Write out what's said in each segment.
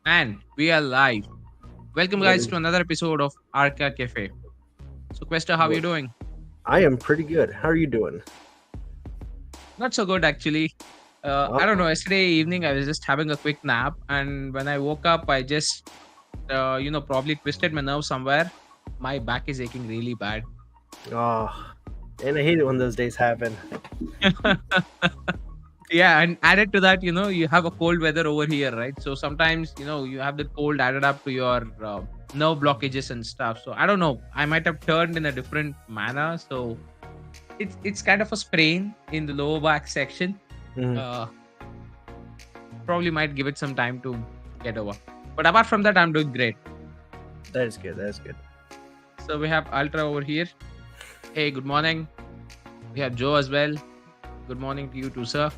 And we are live. Welcome, What guys, is to another episode of ARCHA Cafe. So, Questa, how are you what? doing? I am pretty good. How are you doing? Not so good, actually. I don't Oh, know. Yesterday evening, I was just having a quick nap, and when I woke up, I just, probably twisted my nerve somewhere. My back is aching really bad. oh, and I hate it when those days happen. Yeah, and added to that, you have a cold weather over here, right? So sometimes, you have the cold added up to your nerve blockages and stuff. So I don't know. I might have turned in a different manner. So it's kind of a sprain in the lower back section. Mhm. Uh, Probably might give it some time to get over. But apart from that, I'm doing great. That is good. That is good. So we have Ultra over here. Hey, good morning. We have Joe as well. Good morning to you too, sir.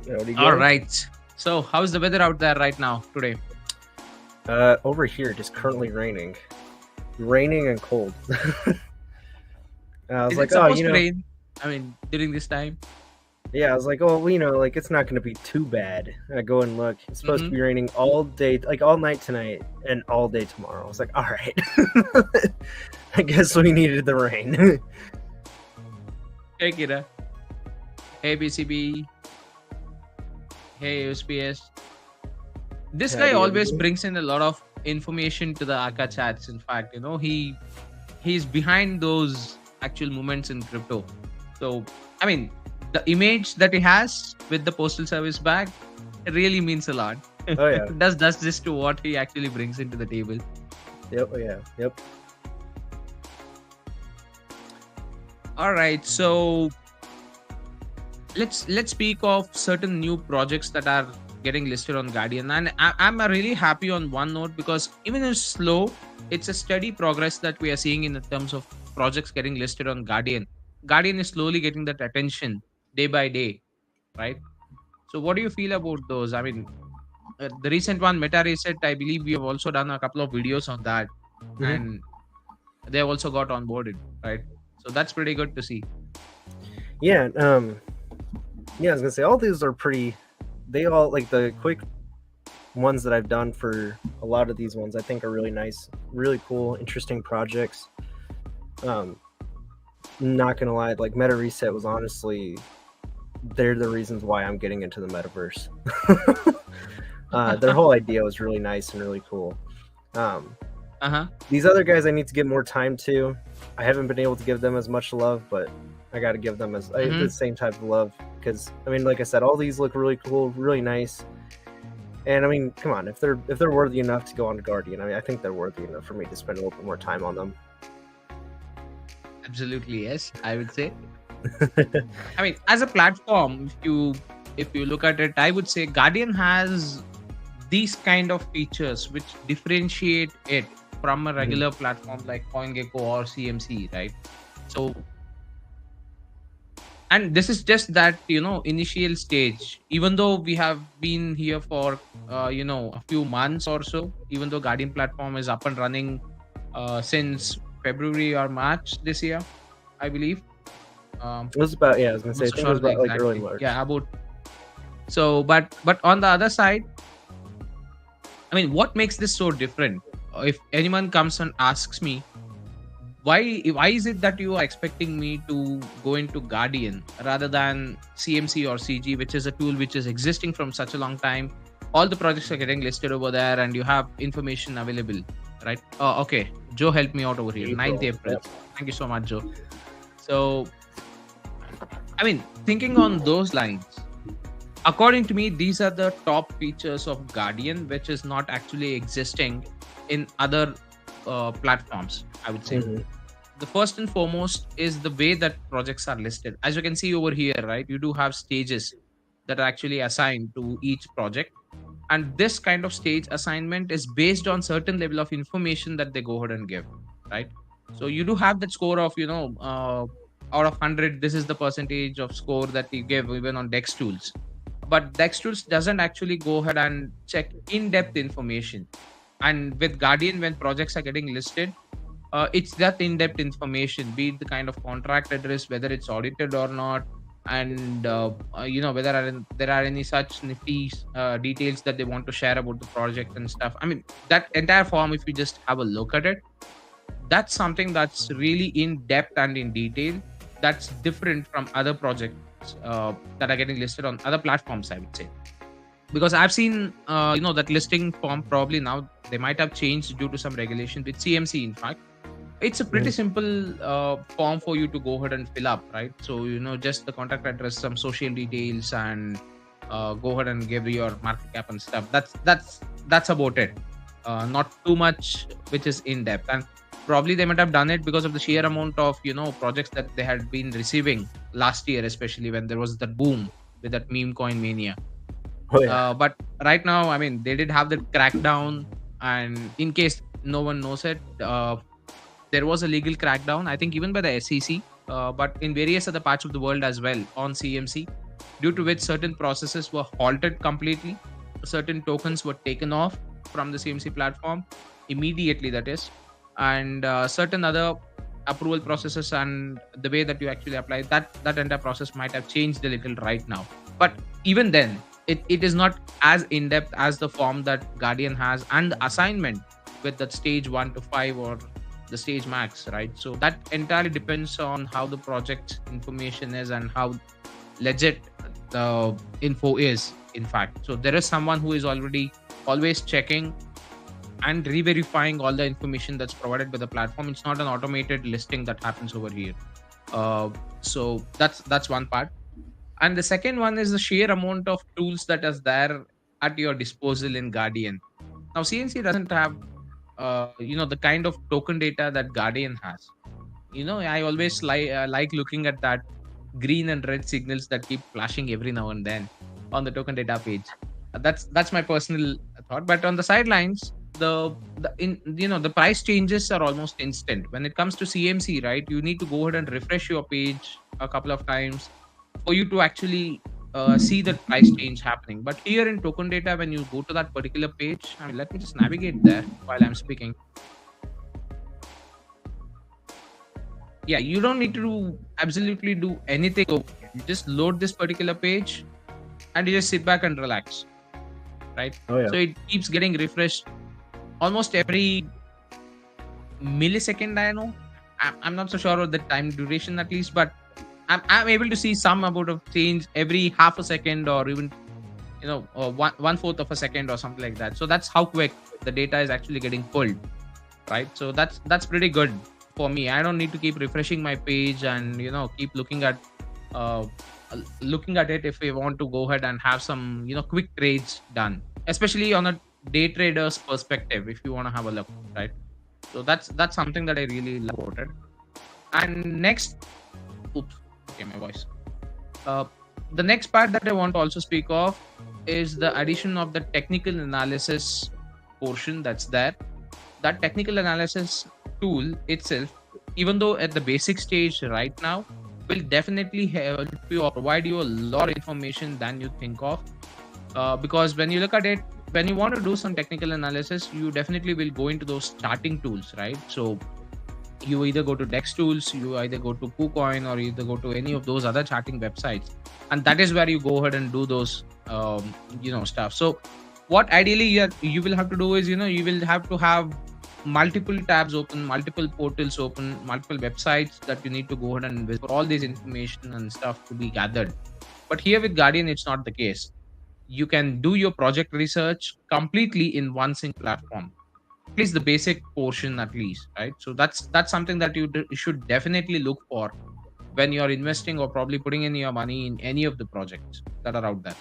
Howdy, All guys. right. So how's the weather out there right now today? Over here, just currently raining and cold. I was Is it like, oh, supposed to rain? I mean, during this time. yeah. I was like, oh, well, like it's not going to be too bad. I go and look. It's supposed to Mm-hmm. be raining all day, like all night tonight and all day tomorrow. I was like, all right. I guess we needed the rain. Hey, Kira. Hey, BCB. Hey, USPS. This guy Howdy, always everybody. brings in a lot of information to the Aka chats. In fact, he's behind those actual movements in crypto. So, I mean, the image that he has with the postal service bag, it really means a lot. Oh yeah. Does this to what he actually brings into the table. Yep. Oh, yeah. Yep. All right, so let's speak of certain new projects that are getting listed on Guardian, and I'm really happy on one note because even if slow, it's a steady progress that we are seeing in the terms of projects getting listed on Guardian. Guardian is slowly getting that attention day by day, right? So what do you feel about those? I mean, the recent one, Meta Reset, I believe we have also done a couple of videos on that, Mhm. and they also got onboarded, right? So that's pretty good to see. Yeah. Yeah. I was gonna say all these are pretty. They all like the quick ones that I've done for a lot of these ones. I think are really nice, really cool, interesting projects. Um, not gonna lie, like Meta Reset was honestly they're the reasons why I'm getting into the metaverse. Their whole idea was really nice and really cool. Um, Uh-huh. these other guys I need to give more time to. I haven't been able to give them as much love, but I got to give them the same type of love because I mean, like I said, all these look really cool, really nice. And I mean, come on, if they're worthy enough to go on to Guardian, I mean, I think they're worthy enough for me to spend a little bit more time on them. Absolutely, yes, I would say. I mean, as a platform, if you look at it, I would say Guardian has these kind of features which differentiate it from a regular platform like CoinGecko or CMC, right? So, and this is just that initial stage. Even though we have been here for a few months or so, even though Guardian platform is up and running since February or March this year, I believe. It was about I was gonna I'm say not I so think it sure was the about like early exactly. March. Yeah, about so, but on the other side, I mean, what makes this so different? If anyone comes and asks me, why is it that you are expecting me to go into Guardian rather than CMC or CG, which is a tool which is existing from such a long time? All the projects are getting listed over there, and you have information available, right? Oh, okay. Joe helped me out over here. 9th April. April. Yep. Thank you so much, Joe. So, I mean, thinking on those lines, according to me, these are the top features of Guardian, which is not actually existing in other platforms, I would say. Mhm. The first and foremost is the way that projects are listed. As you can see over here, right, you do have stages that are actually assigned to each project. And this kind of stage assignment is based on certain level of information that they go ahead and give, right? So you do have that score of, out of 100, this is the percentage of score that you give even on Dex tools. But Dex tools doesn't actually go ahead and check in-depth information. And with Guardian, when projects are getting listed, it's that in-depth information, be it the kind of contract address, whether it's audited or not, and whether there are any such nifty details that they want to share about the project and stuff. I mean, that entire form, if you just have a look at it, that's something that's really in depth and in detail. That's different from other projects that are getting listed on other platforms, I would say. Because I've seen that listing form, probably now they might have changed due to some regulation with CMC. In fact, it's a pretty Mhm. simple form for you to go ahead and fill up, right? So just the contact address, some social details, and go ahead and give your market cap and stuff. That's about it. Not too much which is in depth. And probably they might have done it because of the sheer amount of projects that they had been receiving last year, especially when there was that boom with that meme coin mania. Oh yeah. But right now, I mean, they did have the crackdown, and in case no one knows it, there was a legal crackdown, I think, even by the SEC, but in various other parts of the world as well on CMC, due to which certain processes were halted completely. Certain tokens were taken off from the CMC platform immediately, that is, and certain other approval processes and the way that you actually apply that entire process might have changed a little right now. But even then, it is not as in depth as the form that Guardian has, and the assignment with that stage 1 to 5 or the stage max, right? So that entirely depends on how the project information is and how legit the info is, in fact. So there is someone who is already always checking and re-verifying all the information that's provided by the platform. It's not an automated listing that happens over here. So that's one part. And the second one is the sheer amount of tools that is there at your disposal in Guardian. Now, CNC doesn't have the kind of token data that Guardian has. I always like looking at that green and red signals that keep flashing every now and then on the token data page. That's my personal thought. But on the sidelines, the price changes are almost instant when it comes to CMC, right? You need to go ahead and refresh your page a couple of times for you to actually see that price change happening. But here in token data, when you go to that particular page, I mean, let me just navigate there while I'm speaking. Yeah, you don't need to absolutely do anything over here. You just load this particular page and you just sit back and relax, right? Oh yeah. So it keeps getting refreshed almost every millisecond. I know I'm not so sure of the time duration, at least, but I'm able to see some amount of change every half a second, or even one fourth of a second or something like that. So that's how quick the data is actually getting pulled, right? So that's pretty good for me. I don't need to keep refreshing my page and keep uh, looking at it if we want to go ahead and have some quick trades done, especially on a day trader's perspective. If you want to have a look, right? So that's something that I really love about it. And next, oops, okay, my voice. Uh, the next part that I want to also speak of is the addition of the technical analysis portion that's there. That technical analysis tool itself, even though at the basic stage right now, will definitely help you or provide you a lot of information than you think of. Because when you look at it, when you want to do some technical analysis, you definitely will go into those charting tools, right? So you either go to Dex Tools, you either go to KuCoin, or you either go to any of those other charting websites, and that is where you go ahead and do those stuff. So what ideally you will have to do is you will have to have multiple tabs open, multiple portals open, multiple websites that you need to go ahead and visit for all this information and stuff to be gathered. But here with Guardian, it's not the case. You can do your project research completely in one single platform, at least the basic portion, at least, right? So that's something that you should definitely look for when you're investing or probably putting in your money in any of the projects that are out there.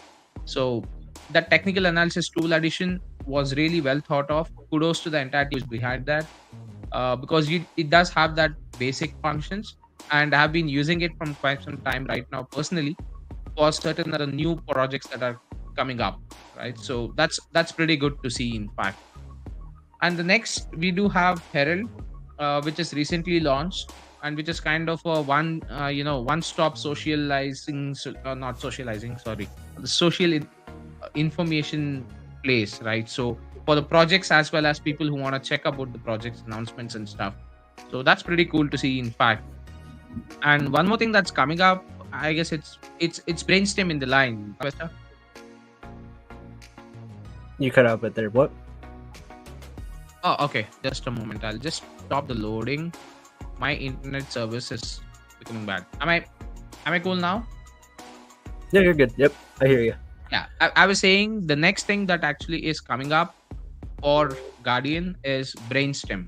So that technical analysis tool addition was really well thought of. Kudos to the entire team behind that, because it does have that basic functions, and I have been using it from quite some time right now personally for certain other new projects that are coming up, right? So that's pretty good to see, in fact. And the next, we do have Herald, which is recently launched, and which is kind of a one-stop socializing, not socializing, sorry, the social information place, right? So for the projects as well as people who want to check about the projects announcements and stuff. So that's pretty cool to see, in fact. And one more thing that's coming up I guess it's Brainstem in the line. You cut out a bit there. What? Oh, okay. Just a moment. I'll just stop the loading. My internet service is becoming bad. Am I cool now? Yeah, you're good. Yep, I hear you. Yeah. I was saying the next thing that actually is coming up for Guardian is Brainstem.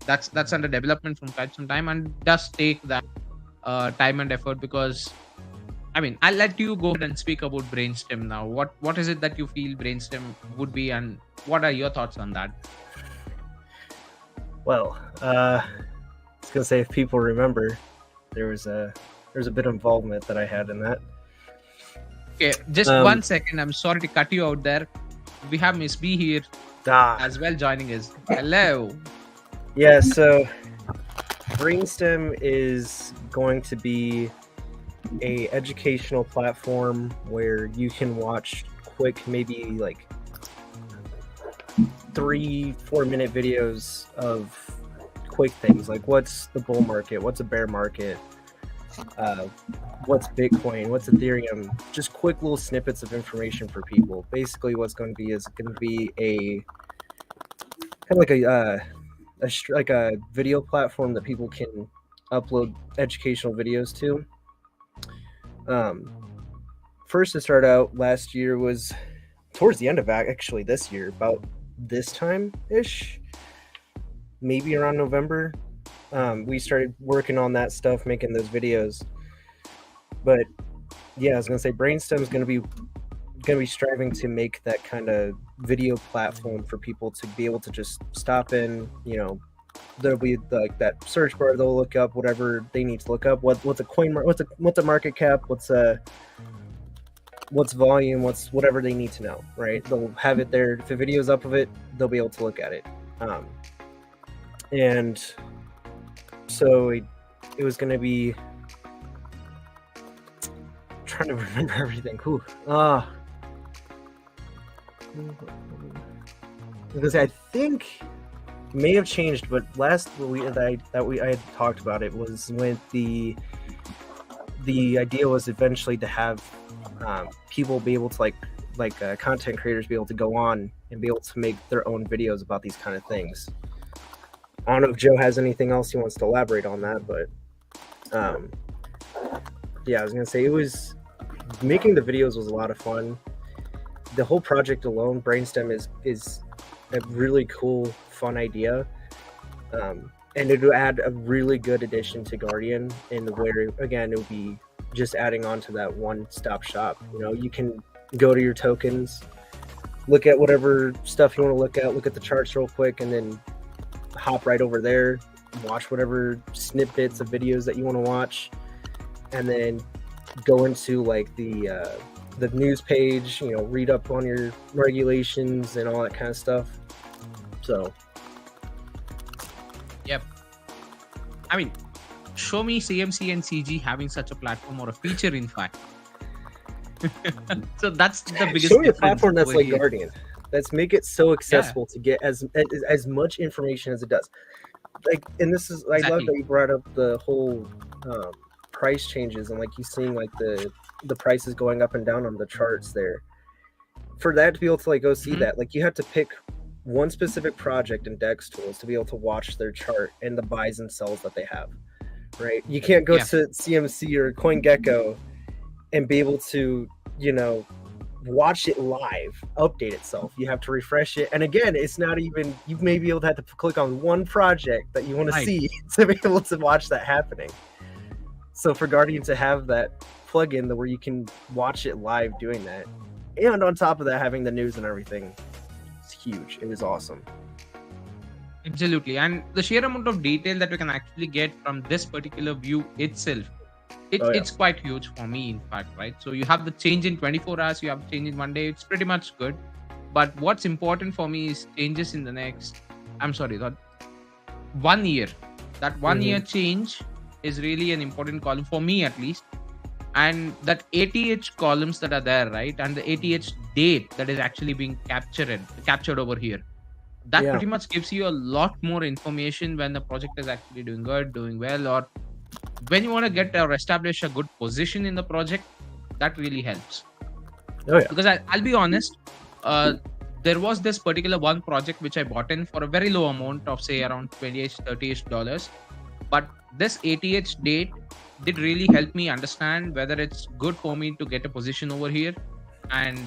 That's under development from quite some time and does take that time and effort because I mean I'll let you go ahead and speak about Brainstem now. What is it that you feel Brainstem would be and what are your thoughts on that? Well, I was gonna say if people remember, there was a bit of involvement that I had in that. Okay, just 1 second. I'm sorry to cut you out there. We have Miss B here as well joining us. Hello. Yeah, so Brainstem is going to be a educational platform where you can watch quick, maybe like 3-4 minute videos of quick things like what's the bull market, what's a bear market, what's Bitcoin, what's Ethereum, just quick little snippets of information for people. Basically what's going to be a kind of like a video platform that people can upload educational videos to. First to start out last year was towards the end of actually this year, about this time ish, maybe around November. We started working on that stuff, making those videos. But yeah, I was gonna say Brainstem is gonna be striving to make that kind of video platform for people to be able to just stop in. You know, there'll be like that search bar. They'll look up whatever they need to look up. What's a coin? What's a market cap? What's volume? What's whatever they need to know. Right? They'll have it there. If the video's up of it, they'll be able to look at it. And so it was going to be trying to remember everything. Because I think it may have changed, but last I had talked about it was when the idea was eventually to have people be able to like content creators be able to go on and be able to make their own videos about these kind of things. I don't know if Joe has anything else he wants to elaborate on that, but yeah, I was gonna say it was making the videos was a lot of fun. The whole project alone, Brainstem, is a really cool, fun idea, and it would add a really good addition to Guardian. In the where again, it would be just adding on to that one-stop shop. You know, you can go to your tokens, look at whatever stuff you want to look at the charts real quick, and then hop right over there, watch whatever snippets of videos that you want to watch, and then go into like the news page, you know, read up on your regulations and all that kind of stuff. So yep, I mean, show me CMC and CG having such a platform or a feature in fact. So that's the biggest show me a difference platform that's over like here. Guardian. Let's make it so accessible to get as much information as it does. Like, and this is I love Exactly. that you brought up the whole price changes and like you seeing like the prices going up and down on the charts there. For that to be able to like go see that, like you have to pick one specific project in Dex Tools to be able to watch their chart and the buys and sells that they have. Right? You can't go to CMC or CoinGecko and be able to, you know, watch it live, update itself. You have to refresh it, and again, it's not even, you may be able to have to click on one project that you want to see to be able to watch that happening. So for Guardian to have that plugin where you can watch it live doing that, and on top of that having the news and everything, it's huge. It was awesome. Absolutely, and the sheer amount of detail that we can actually get from this particular view itself, it's quite huge for me, in fact, right? So you have the change in 24 hours, you have the change in 1 day. It's pretty much good, but what's important for me is changes in the next, that 1 year. That 1 year change is really an important column for me, at least. And that ATH columns that are there, right, and the ATH date that is actually being captured over here, that pretty much gives you a lot more information when the project is actually doing good, doing well, or when you want to get or establish a good position in the project, that really helps. Oh yeah. Because I'll be honest, uh, there was this particular one project which I bought in for a very low amount of say around 28 30ish dollars, but this ATH date did really help me understand whether it's good for me to get a position over here and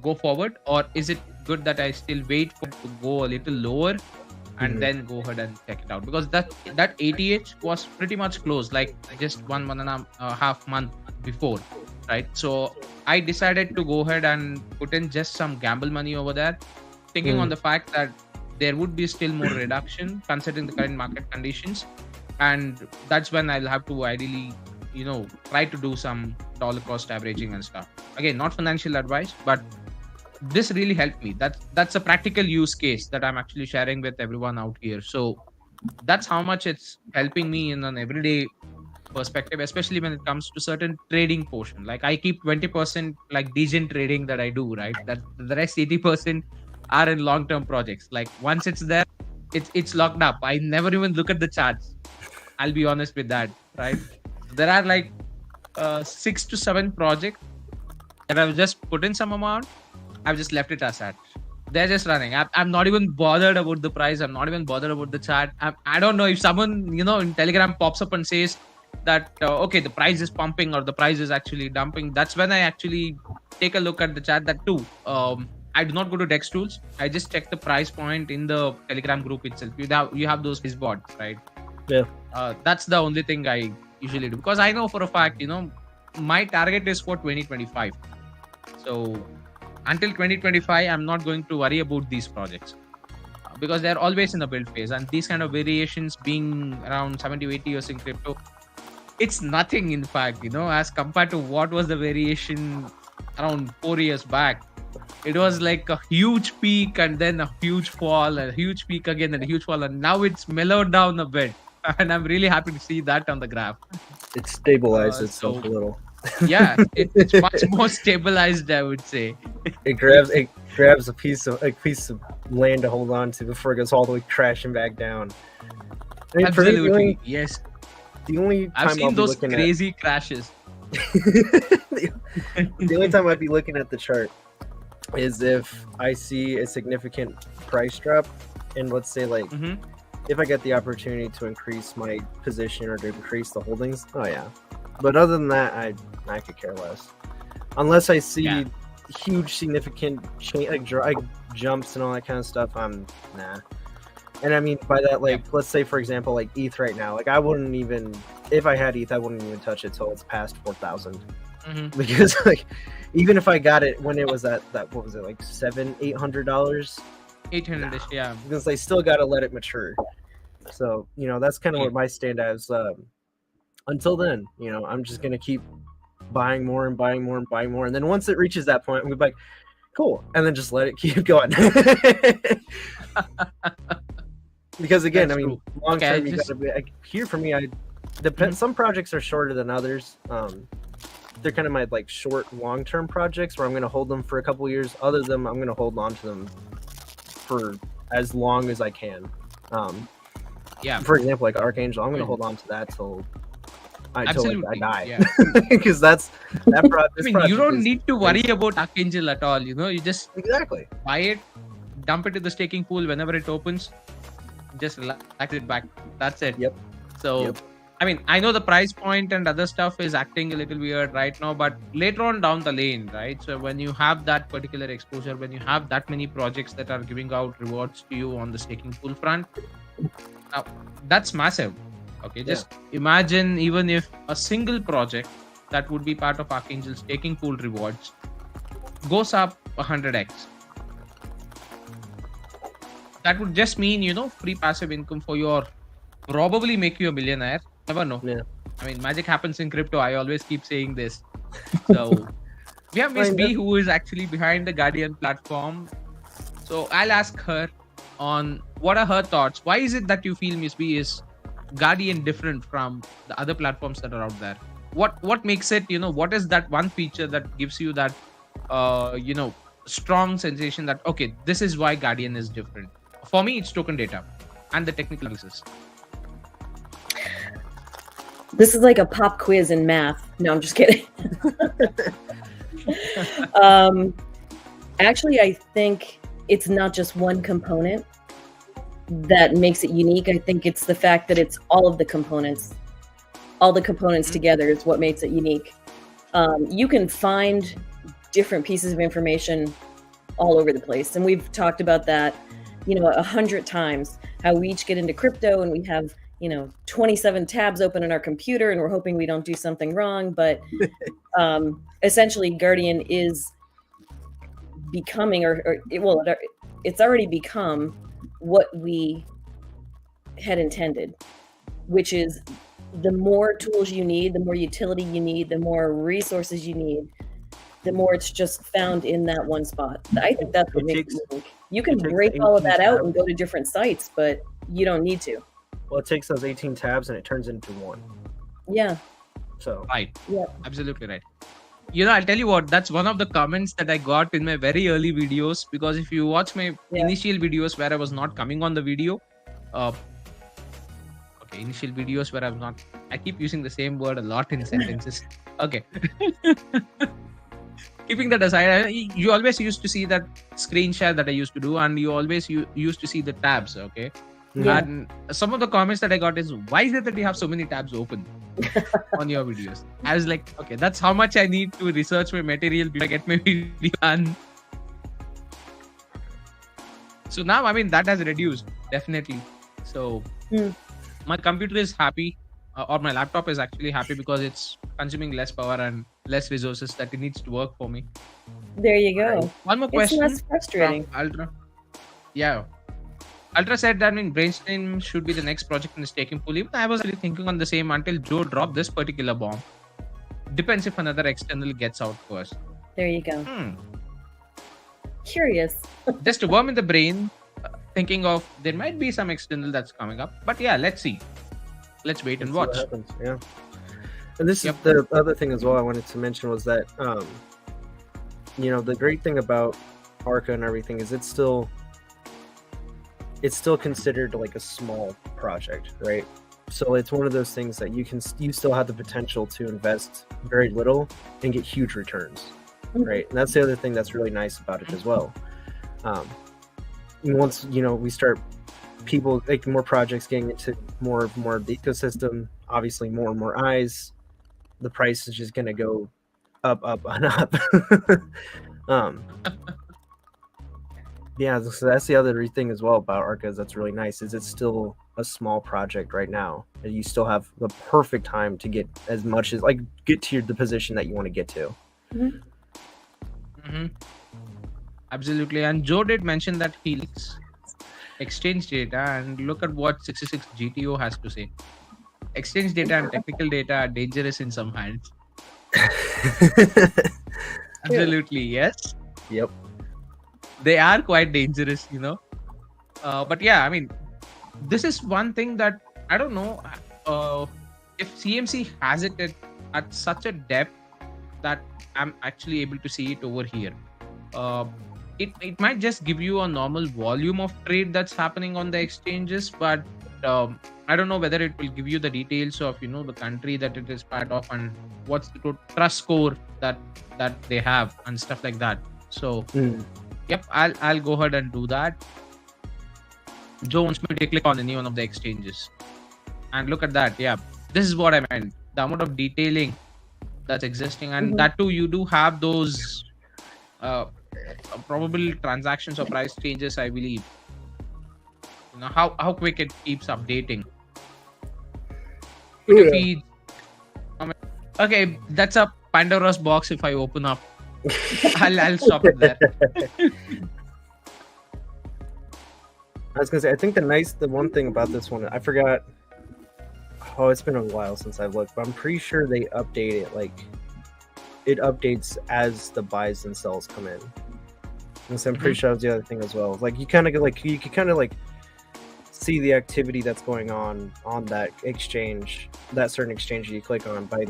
go forward, or is it good that I still wait for it to go a little lower and Mhm. then go ahead and check it out, because that ATH was pretty much closed like just one and a half month before, right? So I decided to go ahead and put in just some gamble money over there, thinking on Mm. the fact that there would be still more reduction considering the current market conditions, and that's when I'll have to ideally try to do some dollar cost averaging and stuff. Again, not financial advice, but this really helped me. That's a practical use case that I'm actually sharing with everyone out here. So that's how much it's helping me in an everyday perspective, especially when it comes to certain trading portion. Like I keep 20% like degen trading that I do, right? That the rest 80% are in long-term projects. Like once it's there, it's locked up. I never even look at the charts. I'll be honest with that, right? There are like 6 to 7 projects that I've just put in some amount. I've just left it as that. They're just running. I'm not even bothered about the price. I'm not even bothered about the chart. I don't know if someone, in Telegram pops up and says that, okay, the price is pumping or the price is actually dumping. That's when I actually take a look at the chart. That too. I do not go to Dex Tools. I just check the price point in the Telegram group itself. You have those bots, right? Yeah. That's the only thing I usually do, because I know for a fact, my target is for 2025. So until 2025, I'm not going to worry about these projects because they're always in the build phase, and these kind of variations being around 70 to 80 years in crypto, it's nothing, in fact, as compared to what was the variation around 4 years back. It was like a huge peak and then a huge fall, a huge peak again and a huge fall, and now it's mellowed down a bit. And I'm really happy to see that on the graph. It stabilized itself So a little. yeah, it's much more stabilized, I would say. It grabs a piece of land to hold on to before it goes all the way crashing back down. I mean, for me, Absolutely, yes. the only I've time I'll seen be those looking crazy crashes. the only time I'd be looking at the chart is if I see a significant price drop, and let's say like Mhm. if I get the opportunity to increase my position or to increase the holdings, oh yeah. But other than that, I could care less. Unless I see Yeah. huge significant jumps and all that kind of stuff, I'm nah. And I mean by that, like let's say for example, like ETH right now, like I wouldn't even, if I had ETH, I wouldn't even touch it till it's past 4,000. Mhm. Because like even if I got it when it was at that, what was it, like $700-800, 800ish, yeah. because I still got to let it mature. So that's kind of what my stand is. Until then, I'm just gonna keep buying more and buying more and buying more, and then once it reaches that point, I'm gonna be like, cool, and then just let it keep going. Because again, That's I mean, true. long Okay, term, you gotta be like, here for me. I depend. Some projects are shorter than others. They're kind of my like short, long term projects where I'm gonna hold them for a couple years. Other than them, I'm gonna hold on to them for as long as I can. Yeah, For example, like Archangel, I'm gonna Mm. hold on to that till I absolutely. die. Yeah. Because that's that I project. mean, you don't need to worry about Archangel at all. You just Exactly. buy it, dump it to the staking pool whenever it opens, just relax it back. That's it. Yep. So, Yep. I mean, I know the price point and other stuff is acting a little weird right now, but later on down the lane, right? So when you have that particular exposure, when you have that many projects that are giving out rewards to you on the staking pool front, now that's massive. Okay, just imagine even if a single project that would be part of Archangel's staking pool rewards goes up 100x. That would just mean, free passive income for you, or probably make you a millionaire. Never know. Yeah. I mean, magic happens in crypto. I always keep saying this. So we have Miss B, who is actually behind the Guardian platform. So I'll ask her on what are her thoughts. Why is it that you feel Miss B is Guardian different from the other platforms that are out there? What makes it, what is that one feature that gives you that strong sensation that, okay, this is why Guardian is different? For me, it's token data and the technical analysis. This is like a pop quiz in math. No, I'm just kidding. Actually, I think it's not just one component that makes it unique. I think it's the fact that it's all of the components. All the components together is what makes it unique. You can find different pieces of information all over the place. And we've talked about that, 100 times, how we each get into crypto and we have, 27 tabs open in our computer and we're hoping we don't do something wrong. But essentially, Guardian is becoming, it's already become what we had intended, which is the more tools you need, the more utility you need, the more resources you need, the more it's just found in that one spot. I think that's what makes it unique. You can break all of that out and go to different sites, but you don't need to. Well, it takes those 18 tabs and it turns into one. Yeah. So. Right. Yeah. Absolutely right. I'll tell you what, that's one of the comments that I got in my very early videos, because if you watch my initial videos where I was not coming on the video, initial videos where I'm not, I keep using the same word a lot in sentences. Okay. Keeping that aside, you always used to see that screen share that I used to do, and you always used to see the tabs, okay? Yeah. And some of the comments that I got is, why is it that you have so many tabs open on your videos? I was like, okay, that's how much I need to research my material before I get my video done. So now, that has reduced, definitely. So my computer is happy, or my laptop is actually happy, because it's consuming less power and less resources that it needs to work for me. There you go. Right. One more question. It's less frustrating. Ultra. Yeah. Ultra said that Brainstorm should be the next project in the staking pool. Even I was really thinking on the same until Joe dropped this particular bomb. Depends if another external gets out first. There you go. Curious. Just a worm in the brain, thinking of there might be some external that's coming up. But yeah, let's see. Let's wait and watch. What happens. Yeah. And this is the other thing as well I wanted to mention was that, the great thing about ARCHA and everything is it's still considered like a small project, right? So it's one of those things that you still have the potential to invest very little and get huge returns, right? And that's the other thing that's really nice about it as well. Once we start people like more projects getting into more of the ecosystem, obviously more and more eyes, the price is just going to go up and up. Yeah, so that's the other thing as well about ARCHA that's really nice, is it's still a small project right now, and you still have the perfect time to get as much as get to the position that you want to get to. Absolutely. And Joe did mention that he leaks exchange data, and look at what 66 GTO has to say. Exchange data and technical data are dangerous in some hands. Absolutely, yes. Yep. They are quite dangerous, But yeah, this is one thing that I don't know if CMC has it at such a depth that I'm actually able to see it over here. It might just give you a normal volume of trade that's happening on the exchanges, but I don't know whether it will give you the details of the country that it is part of and what's the trust score that they have and stuff like that. So yep, I'll go ahead and do that. Joe wants me to click on any one of the exchanges and look at that. Yeah, this is what I meant, the amount of detailing that's existing, and that too you do have those probable transactions or price changes, I believe. How quick it keeps updating. Feeds. Okay, that's a Pandora's box. If I open up, I'll stop it there. I was gonna say, I think the one thing about this one, I forgot. Oh, it's been a while since I've looked, but I'm pretty sure they update it. It updates as the buys and sells come in. And so I'm pretty sure that was the other thing as well. You kind of you can kind of see the activity that's going on that exchange, that certain exchange you click on by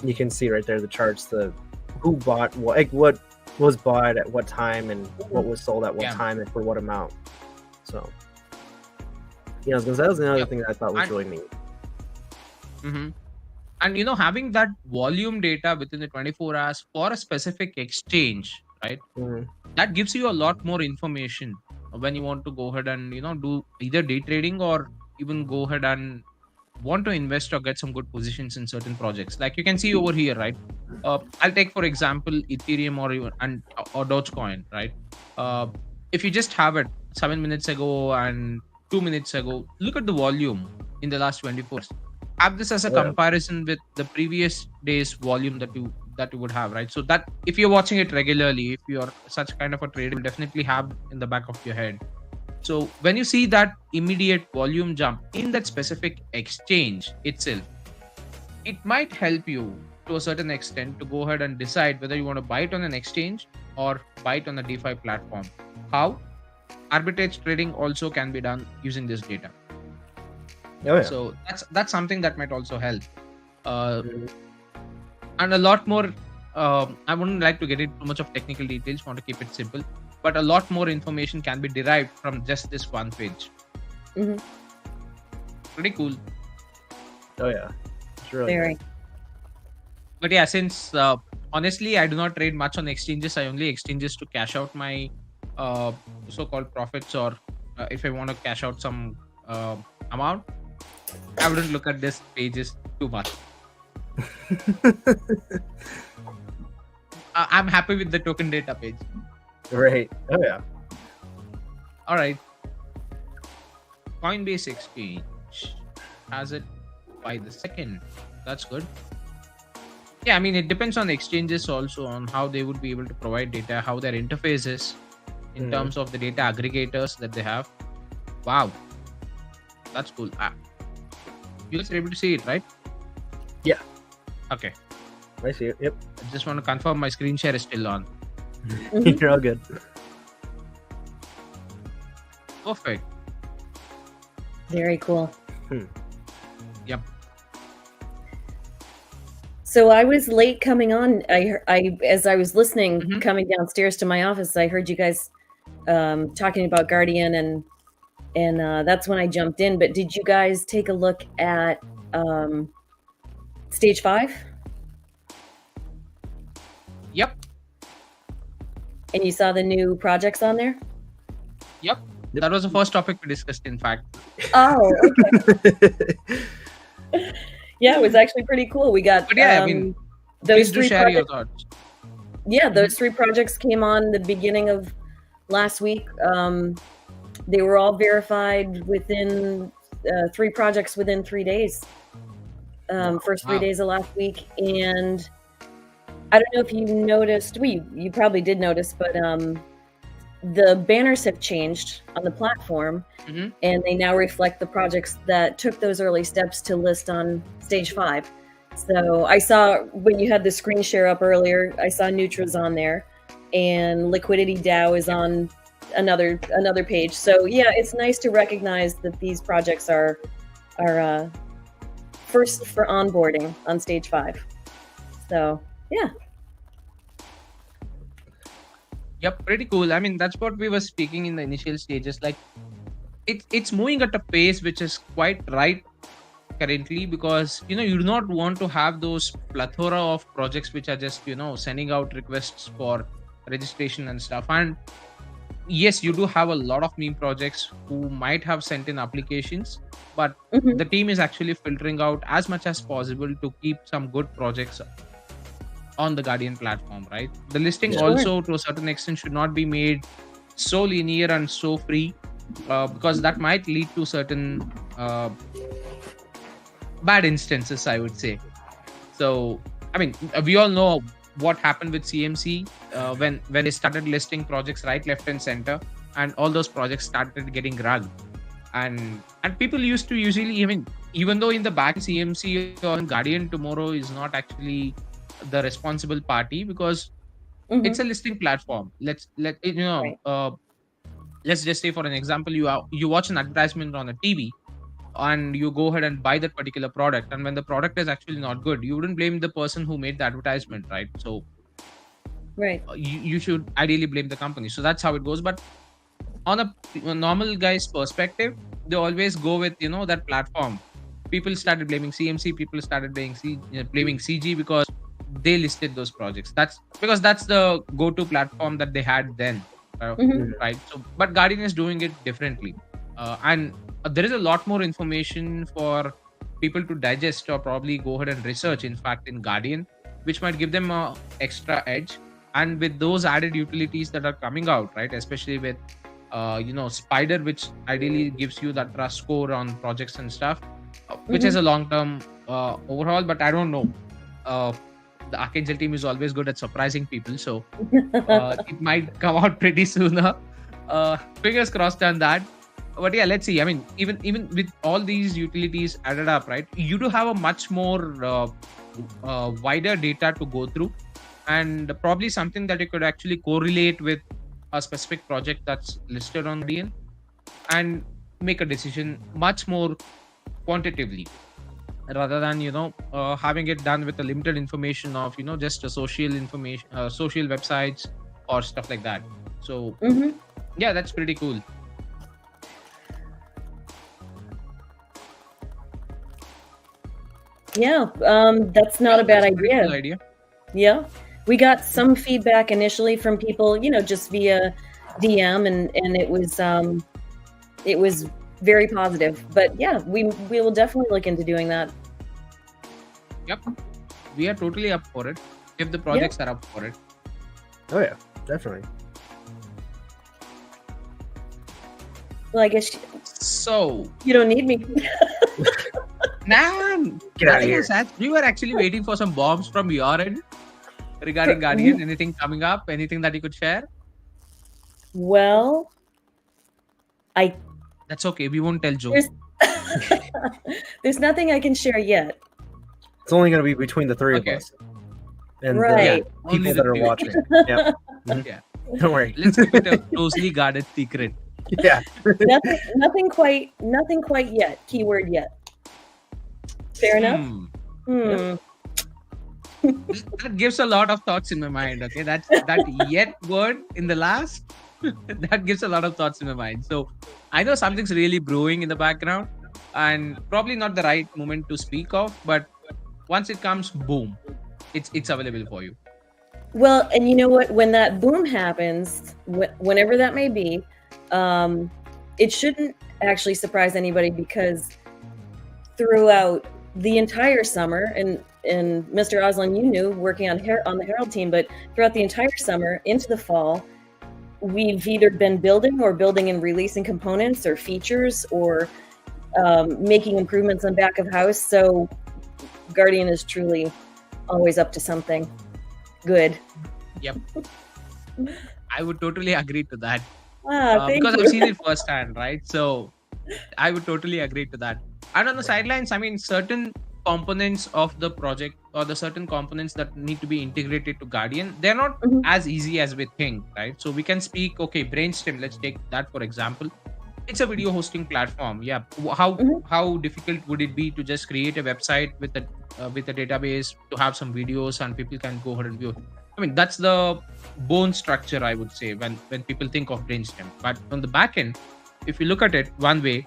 you can see right there the charts, the who bought what, what was bought at what time and what was sold at what time and for what amount. So that was another thing that I thought was really neat. Mhm. And having that volume data within the 24 hours for a specific exchange, right? Mhm. That gives you a lot more information when you want to go ahead and do either day trading or even go ahead and want to invest or get some good positions in certain projects. Like you can see over here, right? I'll take for example Ethereum or even or Dogecoin, right? Uh, if you just have it 7 minutes ago and 2 minutes ago, look at the volume in the last 24 hours. Have this as a Yeah. comparison with the previous day's volume that you would have, right? So that if you're watching it regularly, if you're such kind of a trader, you'll definitely have in the back of your head. So when you see that immediate volume jump in that specific exchange itself, it might help you to a certain extent to go ahead and decide whether you want to buy it on an exchange or buy it on a DeFi platform. How? Arbitrage trading also can be done using this data. Oh yeah. So that's something that might also help. Uh, Mhm. and a lot more. I wouldn't like to get into too much of technical details. Want to keep it simple, but a lot more information can be derived from just this one page. Mhm. Pretty cool. Oh yeah. It's really Very. nice. But yeah, since honestly I do not trade much on exchanges, I only exchanges to cash out my uh, so-called profits, or if I want to cash out some amount, I wouldn't look at this pages too much. I'm happy with the token data page. Right. Oh yeah. All right, Coinbase Exchange has it by the second. That's good. Yeah, I mean it depends on the exchanges also on how they would be able to provide data, how their interface is in Mhm. terms of the data aggregators that they have. Wow, that's cool. You guys are able to see it, right? Yeah. Okay. I see it. Yep. I just want to confirm my screen share is still on. Mhm. You're all good. Perfect. Very cool. Yep. So I was late coming on. As I was listening, Mhm. coming downstairs to my office, I heard you guys talking about Guardian, and that's when I jumped in. But did you guys take a look at Stage 5? Yep. And you saw the new projects on there? Yep. Yep. That was the first topic we discussed, in fact. Oh, okay. Yeah, it was actually pretty cool. We got But yeah, I mean, those please do three share your projects. thoughts. Yeah, those three projects came on the beginning of last week. They were all verified within 3 projects within 3 days. First 3 Wow. days of last week, and I don't know if you noticed. Well, you probably did notice, but the banners have changed on the platform, Mhm. and they now reflect the projects that took those early steps to list on Stage 5. So I saw when you had the screen share up earlier, I saw Nutra's on there, and Liquidity DAO is on another page. So yeah, it's nice to recognize that these projects are first for onboarding on Stage 5. So yeah. Yep, pretty cool. I mean, that's what we were speaking in the initial stages. Like, it's moving at a pace which is quite right currently, because you do not want to have those plethora of projects which are just sending out requests for registration and stuff. And yes, you do have a lot of meme projects who might have sent in applications, but Mhm. the team is actually filtering out as much as possible to keep some good projects on the Guardian platform, right? The listing Yeah. Sure. also to a certain extent should not be made so linear and so free, because that might lead to certain bad instances, I would say. So I mean, we all know what happened with CMC when they started listing projects right, left, and center, and all those projects started getting rugged. And people used to usually, even though in the back CMC or Guardian tomorrow is not actually the responsible party, because it's Mhm. a listing platform. Right. Let's just say for an example, you watch an advertisement on a TV and you go ahead and buy that particular product, and when the product is actually not good, you wouldn't blame the person who made the advertisement, right? So Right. you should ideally blame the company. So that's how it goes. But on a normal guy's perspective, they always go with that platform people started blaming CMC, people started blaming CG because they listed those projects. That's because that's the go-to platform that they had then, Mhm. right? So, but Guardian is doing it differently, and there is a lot more information for people to digest or probably go ahead and research. In fact, in Guardian, which might give them a extra edge, and with those added utilities that are coming out, right? Especially with Spider, which ideally gives you that trust score on projects and stuff, which is a long-term overhaul. But I don't know. Uh, the Archangel team is always good at surprising people, so it might come out pretty sooner. Fingers crossed on that. But yeah, let's see. I mean, even with all these utilities added up, right? You do have a much more wider data to go through, and probably something that you could actually correlate with a specific project that's listed on Guardian and make a decision much more quantitatively rather than having it done with the limited information of just a social information, social websites or stuff like that. So Mhm. yeah, that's pretty cool. Yeah, that's not a bad That's a pretty cool idea. idea. Yeah, we got some feedback initially from people, just via DM, and it was very positive. But yeah, we will definitely look into doing that. Yep, we are totally up for it if the projects are up for it. Oh yeah, definitely. Well, I guess So you don't need me. nah, Get out of nothing here. is that. We were actually waiting for some bombs from your end regarding Guardian. Anything coming up? Anything that you could share? Well, That's okay. We won't tell Joe. there's there's nothing I can share yet. It's only going to be between the three Okay. of us and Right. the Only people the that are three. watching. Yep. Mhm. Yeah. Don't worry. Let's keep it a closely guarded secret. Yeah. Nothing quite yet. Keyword yet. Fair enough. Hmm. That gives a lot of thoughts in my mind. Okay, that yet word in the last that gives a lot of thoughts in my mind. So I know something's really brewing in the background, and probably not the right moment to speak of. But once it comes, boom, it's available for you. Well, and you know what? When that boom happens, whenever that may be, it shouldn't actually surprise anybody because throughout the entire summer, and Mr. Oslin, you knew working on the Herald team, but throughout the entire summer into the fall, we've either been building and releasing components or features or making improvements on back of house. So Guardian is truly always up to something good. Yep, I would totally agree to that. Thank Because you. I've seen it firsthand, right? So I would totally agree to that. And on the sidelines, I mean, certain components of the project or the certain components that need to be integrated to Guardian, they're not Mhm. as easy as we think, right? So we can speak, okay, Brainstem, let's take that for example. It's a video hosting platform. Yeah. Mhm. How difficult would it be to just create a website with a database to have some videos and people can go ahead and view? I mean, that's the bone structure, I would say, when people think of Brainstem. But on the back end, if you look at it one way,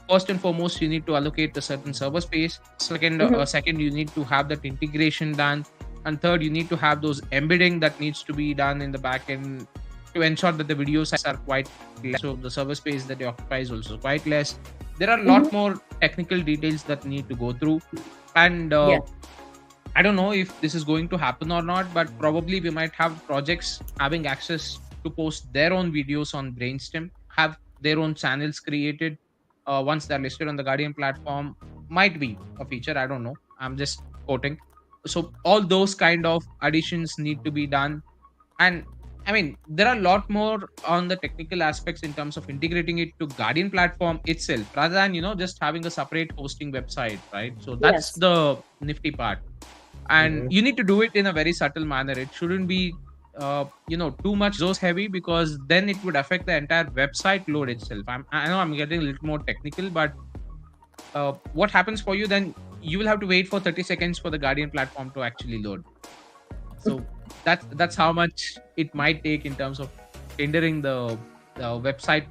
first and foremost, you need to allocate a certain server space. Second, you need to have that integration done, and third, you need to have those embedding that needs to be done in the back end to ensure that the video size are quite less. So the server space that you occupy is also quite less. There are a lot more technical details that need to go through, and Yeah. I don't know if this is going to happen or not, but probably we might have projects having access to post their own videos on Brainstem, have their own channels created once they're listed on the Guardian platform. Might be a feature. I don't know. I'm just quoting. So all those kind of additions need to be done. And I mean, there are a lot more on the technical aspects in terms of integrating it to Guardian platform itself rather than, just having a separate hosting website, right? So that's Yes. the nifty part. And Mhm. you need to do it in a very subtle manner. It shouldn't be too much resource heavy, because then it would affect the entire website load itself. I know I'm getting a little more technical, but what happens for you then, you will have to wait for 30 seconds for the Guardian platform to actually load. So that's how much it might take in terms of rendering the website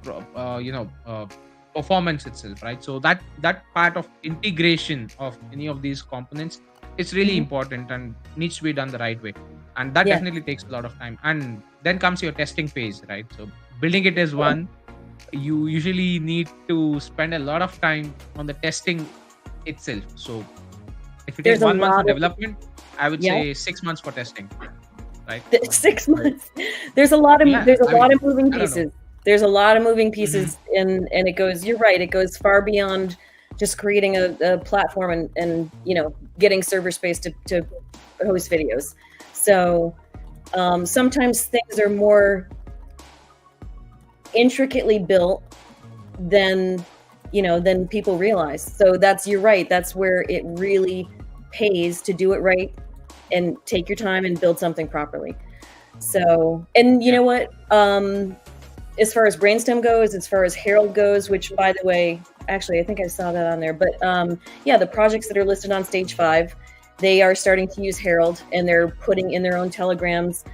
performance itself, right? So that part of integration of any of these components is really Mhm. important and needs to be done the right way, and that Yeah. definitely takes a lot of time. And then comes your testing phase, right? So building it is Yeah. one. You usually need to spend a lot of time on the testing itself. So if you take There's a 1 month for lot of development, I would yeah. say 6 months for testing, right? 6 Right. months. There's a lot of Yeah, I mean, moving I don't know. pieces. There's a lot of moving Mhm. pieces, and it goes. You're right. It goes far beyond just creating a platform and getting server space to host videos. So sometimes things are more intricately built than than people realize. So you're right. That's where it really pays to do it right and take your time and build something properly. So, and you Yeah. know what? As far as Brainstem goes, as far as Herald goes, which by the way, actually I think I saw that on there. But yeah, the projects that are listed on stage 5, they are starting to use Herald, and they're putting in their own telegrams,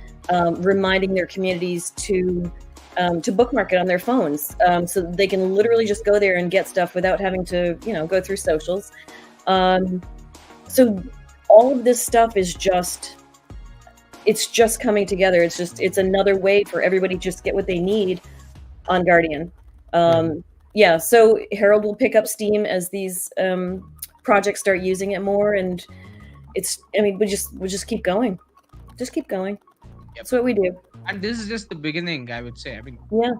reminding their communities to bookmark it on their phones, so that they can literally just go there and get stuff without having to go through socials. So all of this stuff is just coming together. It's another way for everybody to just get what they need on Guardian. Yeah, so Herald will pick up steam as these projects start using it more, and we just keep going. Just keep going. Yep. That's what we do. And this is just the beginning, I would say. I mean, Yeah.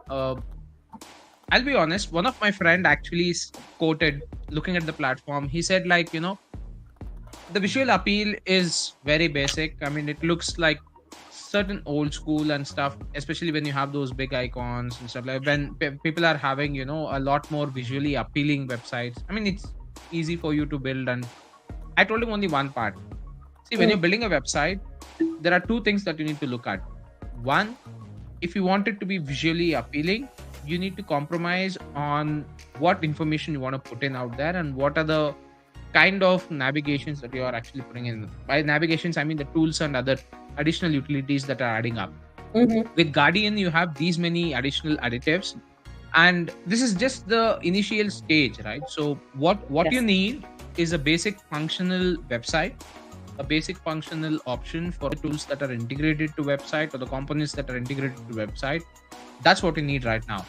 I'll be honest, one of my friend actually quoted, looking at the platform, he said, like, the visual appeal is very basic. I mean, it looks like certain old school and stuff, especially when you have those big icons and stuff. Like when people are having, a lot more visually appealing websites. I mean, it's easy for you to build. And I told him only one part. See, when you're building a website, there are two things that you need to look at. One, if you want it to be visually appealing, you need to compromise on what information you want to put in out there and what are the kind of navigations that you are actually putting in. By navigations, I mean the tools and other additional utilities that are adding up. With Guardian, you have these many additional additives, and this is just the initial stage, right? So what Yes. you need is a basic functional website, a basic functional option for the tools that are integrated to website or the components that are integrated to website. That's what you need right now.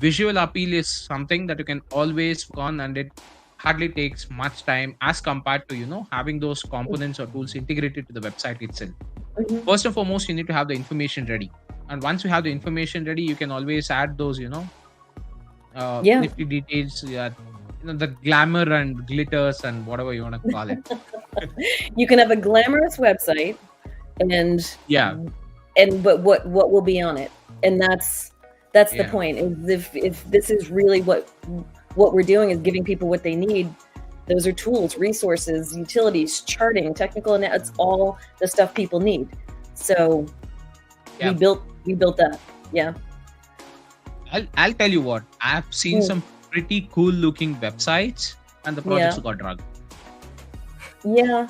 Visual appeal is something that you can always work on, and it hardly takes much time as compared to having those components or tools integrated to the website itself. First and foremost, you need to have the information ready, and once you have the information ready, you can always add those Yeah. nifty details, the glamour and glitters and whatever you want to call it. You can have a glamorous website, but what will be on it? And that's the Yeah. point. Is if this is really what we're doing, is giving people what they need. Those are tools, resources, utilities, charting, technical, and it's all the stuff people need. So Yeah. we built that. Yeah. I'll tell you what, I've seen some pretty cool looking websites and the projects Yeah. got drugged. Yeah.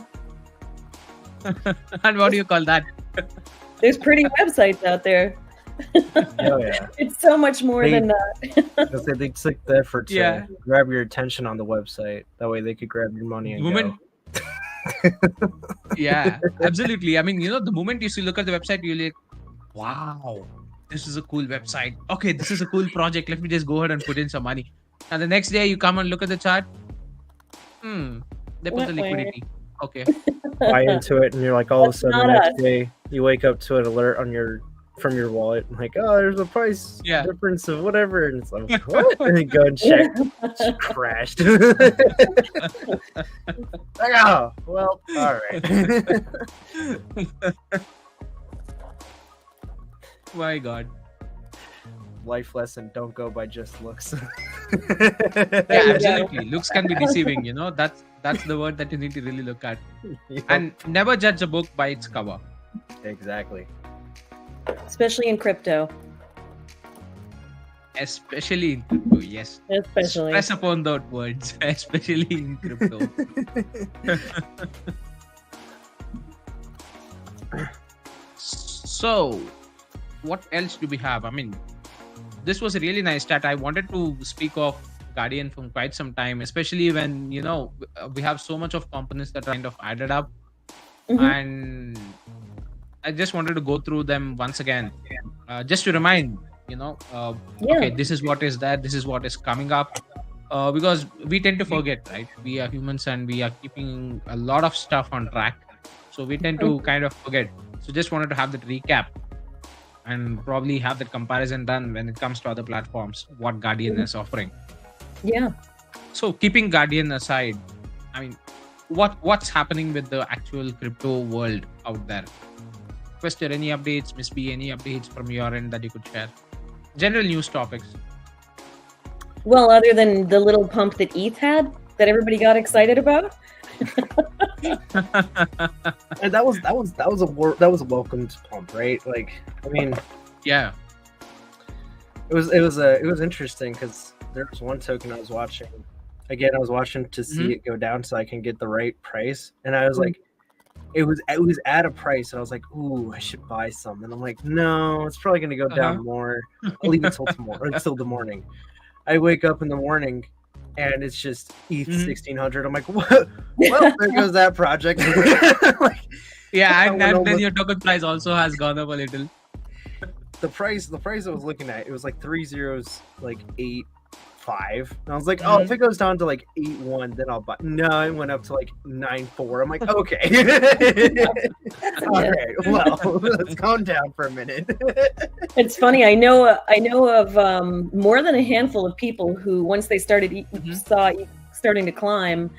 And what do you call that? There's pretty websites out there. Oh yeah. It's so much more than that. They took the effort to Yeah. grab your attention on the website. That way they could grab your money and Moment- go. Yeah, absolutely. I mean, the moment you look at the website, you're like, wow, this is a cool website. Okay, this is a cool project. Let me just go ahead and put in some money. And the next day you come and look at the chart. They put the Wah-wah. liquidity. Okay. Buy into it, and you're like, all of a That's sudden the not next day you wake up to an alert on from your wallet, like, oh, there's a price Yeah. difference of whatever, and it's like, what? And you go and check, it's crashed. Like, oh, well, all right. My God. Life lesson: don't go by just looks. Yeah, absolutely. Looks can be deceiving. That's the word that you need to really look at. Yep. And never judge a book by its cover. Exactly. Especially in crypto. Especially in crypto, yes. Especially. Press upon those words, especially in crypto. So, what else do we have? I mean, this was a really nice chat. I wanted to speak of Guardian from quite some time, especially when we have so much of components that are kind of added up, Mhm. and I just wanted to go through them once again, just to remind Yeah. okay, this is what is there, this is what is coming up, because we tend to forget, right? We are humans and we are keeping a lot of stuff on track, so we tend to kind of forget. So just wanted to have that recap and probably have that comparison done when it comes to other platforms, what Guardian is offering. Yeah. So keeping Guardian aside, I mean, what's happening with the actual crypto world out there? Question, any updates? Miss B, any updates from your end that you could share? General news topics. Well, other than the little pump that ETH had that everybody got excited about. And that was a welcomed pump, right? Like, I mean, Yeah. it was interesting because there was one token I was watching. Again, I was watching to see it go down so I can get the right price, and I was like, it was at a price, and I was like, ooh, I should buy some, and I'm like, no, it's probably gonna go down more. I'll leave it till tomorrow, until the morning. I wake up in the morning, and it's just ETH 1600. I'm like, what? Well, there goes that project. Like, Yeah, went and then almost- your token price also has gone up a little. the price I was looking at, it was like 3 zeros, like 8.5, and I was like, oh, if it goes down to like 8.1, then I'll buy. No, it went up to like 9.4. I'm like, okay. All right, well, let's calm down for a minute. It's funny. I know of more than a handful of people who, once they started saw ETH starting to climb,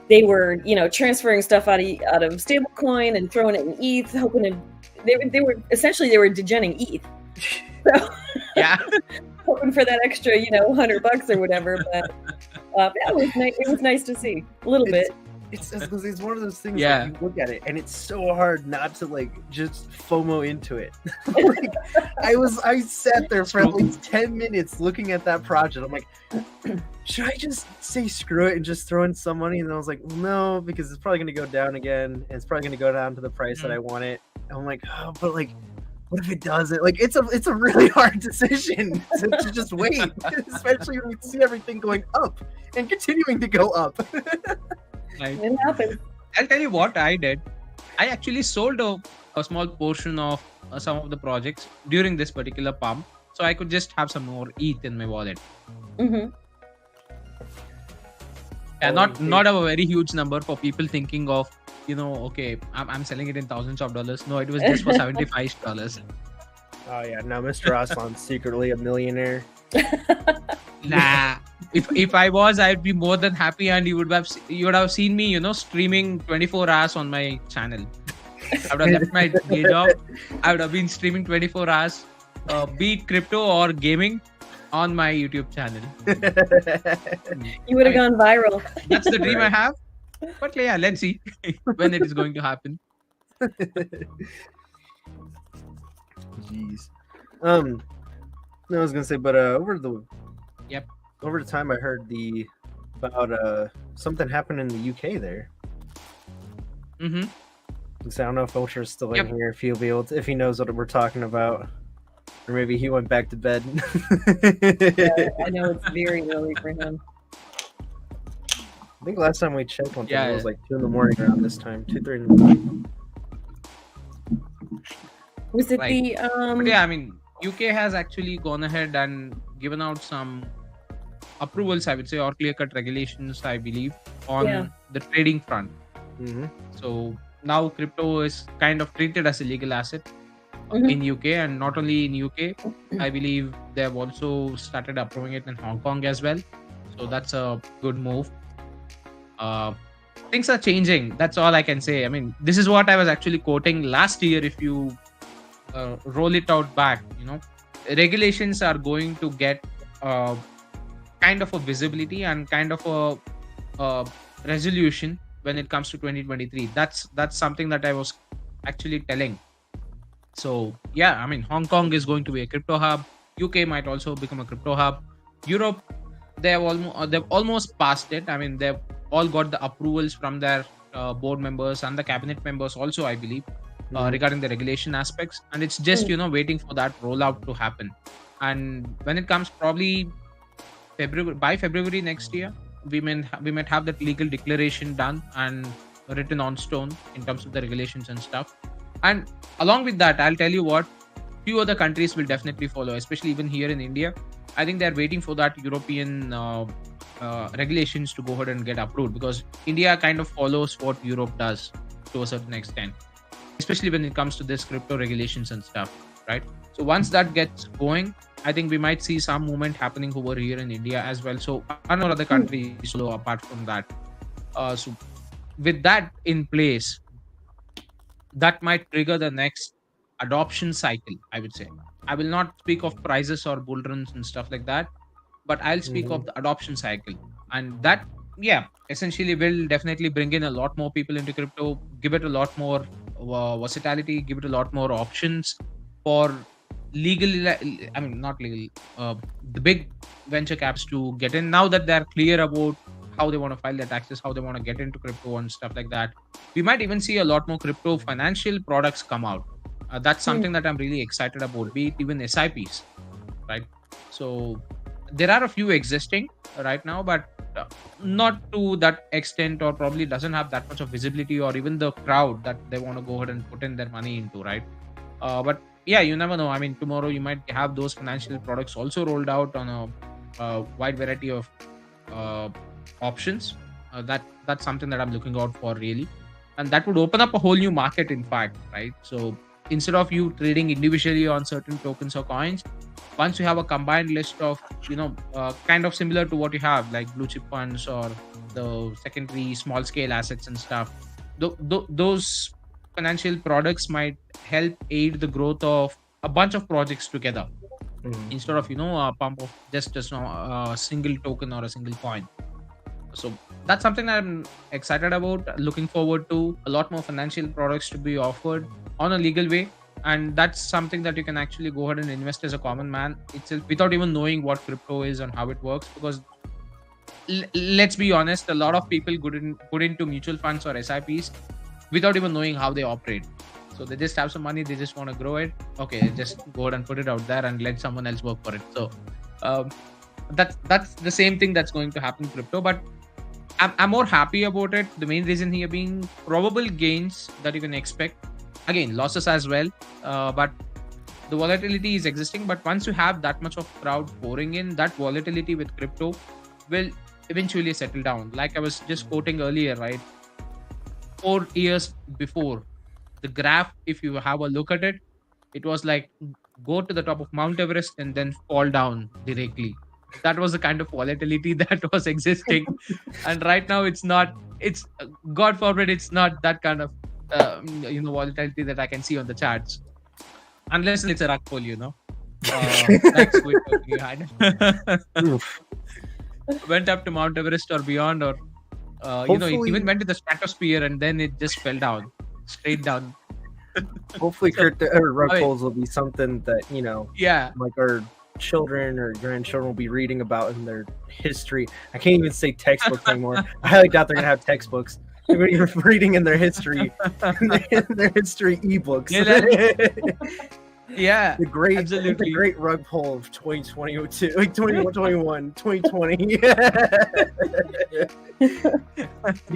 they were transferring stuff out of stablecoin and throwing it in ETH, hoping to. They were essentially degenning ETH. So, Yeah. hoping for that extra, $100 or whatever. But yeah, it was nice to see a little bit. It's one of those things. Yeah. Like, you look at it, and it's so hard not to like just FOMO into it. Like, I sat there for at least 10 minutes looking at that project. I'm like, should I just say screw it and just throw in some money? And then I was like, well, no, because it's probably going to go down again, and it's probably going to go down to the price that I want it. And I'm like, oh, but like, what if it doesn't? Like, it's a really hard decision to just wait, especially when we see everything going up and continuing to go up. Right. It happens. I'll tell you what I did. I actually sold a small portion of some of the projects during this particular pump, so I could just have some more ETH in my wallet. Mm-hmm. Yeah, not a very huge number for people thinking of, okay, I'm selling it in thousands of dollars. No, it was just for $75. Oh yeah, now Mr. Aslan's secretly a millionaire. Nah. If I was, I'd be more than happy, and you would have seen me, streaming 24 hours on my channel. I would have left my day job. I would have been streaming 24 hours, be it crypto or gaming, on my YouTube channel. You would have gone viral. That's the dream I have. But yeah, let's see when it is going to happen. Jeez. No, I was gonna say, but over the time I heard about something happened in the UK there. Mm-hmm. So I don't know if Ultra's still in Yep. here, if he'll be able to, if he knows what we're talking about, or maybe he went back to bed. Yeah, I know it's very early for him. I think last time we checked one thing, Yeah, it was like 2 in the morning around this time, 2-3 in the morning. Was it Right. the But yeah, I mean, UK has actually gone ahead and given out some approvals, I would say, or clear-cut regulations, I believe, on Yeah. the trading front. Mm-hmm. So now crypto is kind of treated as a legal asset Mhm. in UK, and not only in UK, I believe they have also started approving it in Hong Kong as well. So that's a good move. Things are changing. That's all I can say. I mean, this is what I was actually quoting last year. If you roll it out back, regulations are going to get kind of a visibility and kind of a resolution when it comes to 2023. That's something that I was actually telling. So yeah, I mean, Hong Kong is going to be a crypto hub. UK might also become a crypto hub. Europe, they've almost passed it. I mean, they've all got the approvals from their board members and the cabinet members also, I believe, regarding the regulation aspects, and it's just waiting for that rollout to happen. And when it comes, probably February next year, we might have that legal declaration done and written on stone in terms of the regulations and stuff. And along with that, I'll tell you what, few other countries will definitely follow, especially even here in India. I think they're waiting for that European regulations to go ahead and get approved, because India kind of follows what Europe does to a certain extent, especially when it comes to this crypto regulations and stuff, right? So once that gets going, I think we might see some movement happening over here in India as well. So another other countries follow apart from that. So with that in place, that might trigger the next adoption cycle, I would say. I will not speak of prices or bull runs and stuff like that, but I'll speak of the adoption cycle. And that, yeah, essentially will definitely bring in a lot more people into crypto, give it a lot more versatility, give it a lot more options for not legal, the big venture caps to get in. Now that they're clear about how they want to file their taxes, how they want to get into crypto and stuff like that, we might even see a lot more crypto financial products come out. That's something that I'm really excited about, be it even SIPs, right? So there are a few existing right now, but not to that extent, or probably doesn't have that much of visibility or even the crowd that they want to go ahead and put in their money into, right? But yeah, you never know. I mean, tomorrow you might have those financial products also rolled out on a wide variety of options. That's something that I'm looking out for, really. And that would open up a whole new market, in fact, right? So instead of you trading individually on certain tokens or coins, once you have a combined list of, kind of similar to what you have, like blue chip funds or the secondary small scale assets and stuff, those financial products might help aid the growth of a bunch of projects together, instead of, a pump of just a single token or a single coin. So that's something I'm excited about, looking forward to a lot more financial products to be offered on a legal way. And that's something that you can actually go ahead and invest as a common man itself without even knowing what crypto is and how it works. Because let's be honest, a lot of people put into mutual funds or SIPs without even knowing how they operate. So they just have some money, they just want to grow it. Okay, just go ahead and put it out there and let someone else work for it. So that's the same thing that's going to happen in crypto. But I'm more happy about it. The main reason here being probable gains that you can expect. Again, losses as well, but the volatility is existing. But once you have that much of crowd pouring in, that volatility with crypto will eventually settle down. Like I was just quoting earlier, right? 4 years before, the graph, if you have a look at it, it was like go to the top of Mount Everest and then fall down directly. That was the kind of volatility that was existing. And right now it's not, it's, God forbid, it's not that kind of volatility that I can see on the charts, unless it's a rug pull, that's what you had. Went up to Mount Everest or beyond, or it even went to the stratosphere and then it just fell down, straight down. Hopefully rug pulls will be something that like our children or grandchildren will be reading about in their history. I can't even say textbooks anymore. I highly doubt they're gonna have textbooks. They're going to be reading in their history, their history ebooks. Yeah, the great rug pull of 2022, 2021, 2020. That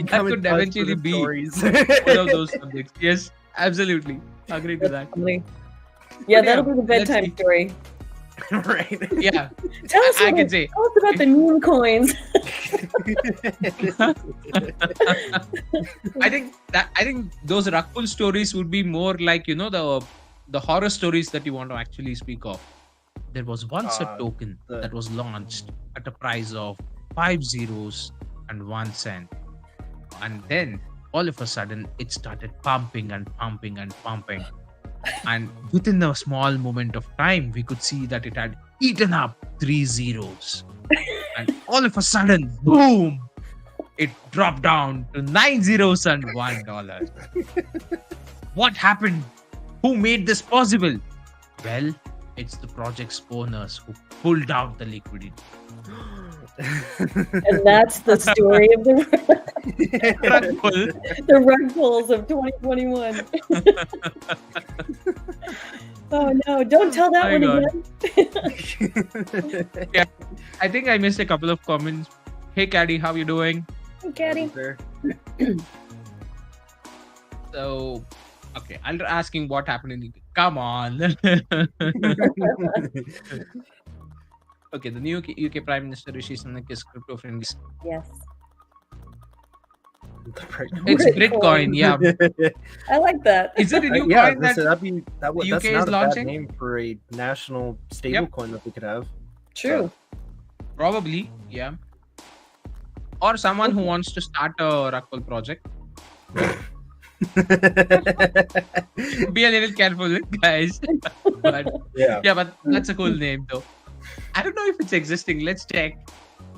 could eventually be one of those subjects. Yes, absolutely. Agree to that. Yeah, that'll be the bedtime story. Right. Yeah. Tell us about the meme coins. I think those rug pull stories would be more like, the horror stories that you want to actually speak of. There was once a token that was launched at a price of 5 zeros and 1 cent. And then all of a sudden it started pumping and pumping and pumping. And within a small moment of time, we could see that it had eaten up 3 zeros. And all of a sudden, boom! It dropped down to 9 zeros and $1. What happened? Who made this possible? Well, it's the project's owners who pulled out the liquidity. And that's the story of the rug pulls of 2021. Oh no! Don't tell that My one God. again. I think I missed a couple of comments. Hey, Caddy, how you doing? Hey, Caddy. So, okay, I'll asking what happened in UK. Come on. Okay, the new UK Prime Minister Rishi Sunak is crypto friendly. Yes. It's Bitcoin, yeah. I like that. Is it a new Yeah, coin that that's UK not is a launching? bad name for a national stable coin that we could have. True? Probably, yeah. Or someone who wants to start a Rockwell project. Be a little careful, guys. But Yeah. but that's a cool name though. I don't know if it's existing. Let's check.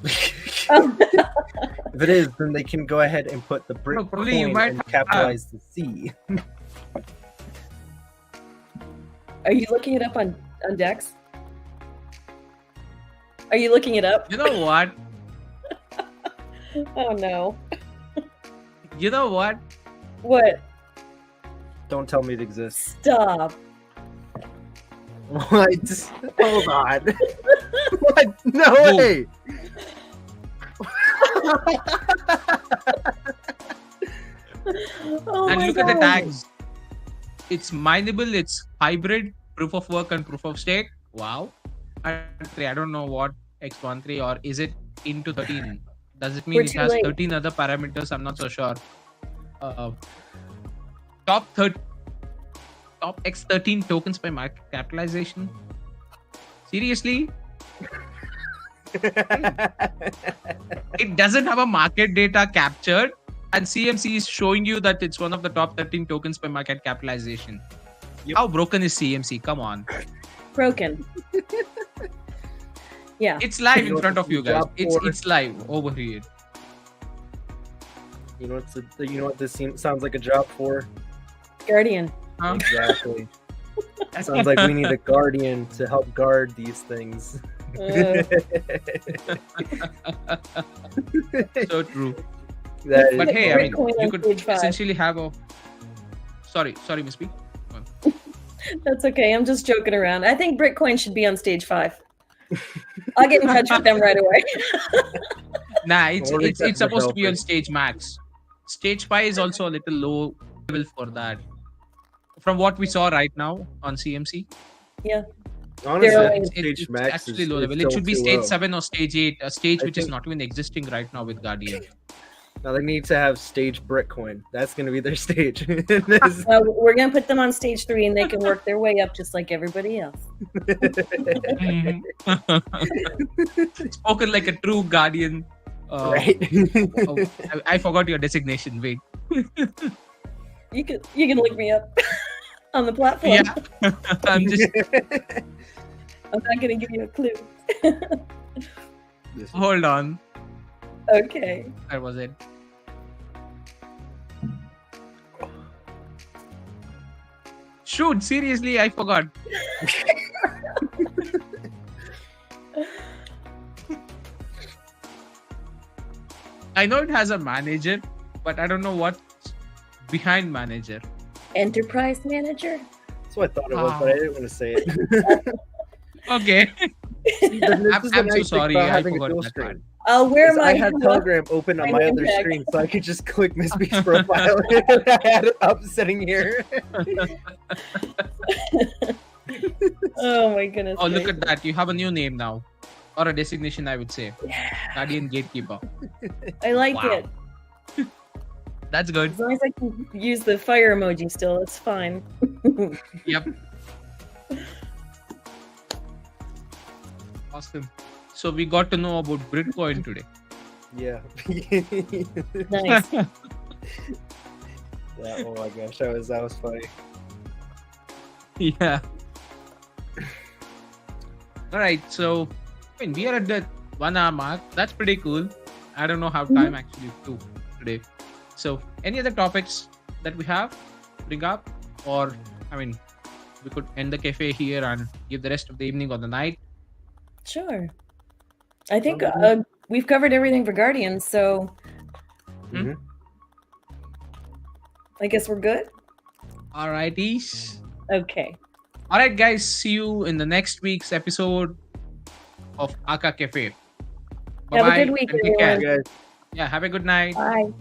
If it is, then they can go ahead and put the probably you Bitcoin might and have- capitalize the C. Are you looking it up on Dex? Are you looking it up? You know what? Oh no! You know what? What? Don't tell me it exists. Stop! What? Hold on. What? No Who? way. Oh And my look at the God. tags. It's mineable, it's hybrid, proof of work and proof of stake. Wow. And I don't know what X13 or is it into 13? Does it mean We're it too has late. 13 other parameters? I'm not so sure. Top X13 tokens by market capitalization. Seriously? It doesn't have a market data captured, and CMC is showing you that it's one of the top 13 tokens by market capitalization. How broken is CMC? Come on. Broken. Yeah. It's live in know front what of you the guys. job It's for- it's live over here. You know what this sounds like a job for? Guardian. Huh? Exactly. Sounds like we need a guardian to help guard these things. So true. That But is- hey, I mean, Bitcoin you on could stage 5. essentially have a. Sorry, Miss B. That's okay. I'm just joking around. I think Bitcoin should be on stage 5. I'll get in touch with them right away. Nah, Or it's reset supposed to be on developers. stage max. Stage 5 is also a little low level for that. From what we saw right now on CMC, Honestly, They're I all- think it's stage max actually is low is level. It still should be too stage low. 7 or stage 8, a stage I which is think- not even existing right now with Guardian. Now they need to have stage Bitcoin. That's going to be their stage. This- We're going to put them on stage 3 and they can work their way up just like everybody else. Mhm. Spoken like a true Guardian. right? Oh, I forgot your designation. Wait. You can look me up on the platform. Yeah. I'm just I'm not going to give you a clue. hold on. Okay. Where was it? Shoot, seriously, I forgot. I know it has a manager, but I don't know what's behind manager. Enterprise manager? That's what I thought it was, but I didn't want to say it. Okay. This is the I'm nice so thing sorry, about I having a forgot dual that screen. part. I'll wear Is my I had Telegram open on my my name other tag. screen, so I could just click Miss B's profile. And I had it up sitting here. Oh my goodness. Oh, look gracious. at that. You have a new name now. Or a designation, I would say. Guardian Gatekeeper. I like Wow. it. That's good. As long as I can use the fire emoji still, it's fine. Yep. Awesome. So we got to know about Bitcoin today. Yeah. Nice. Oh my gosh, that was funny. Yeah. All right. So, I mean, we are at the 1 hour mark. That's pretty cool. I don't know how time actually flew today. So, any other topics that we have bring up, or I mean, we could end the cafe here and give the rest of the evening or the night. Sure. I think Sounds we've covered everything for Guardians, so Mhm. I guess we're good. All righties. Okay. All right, guys. See you in the next week's episode of ARCHA Cafe. Bye Have a bye good week, and take care. everyone. Guys. Yeah, have a good night. Bye.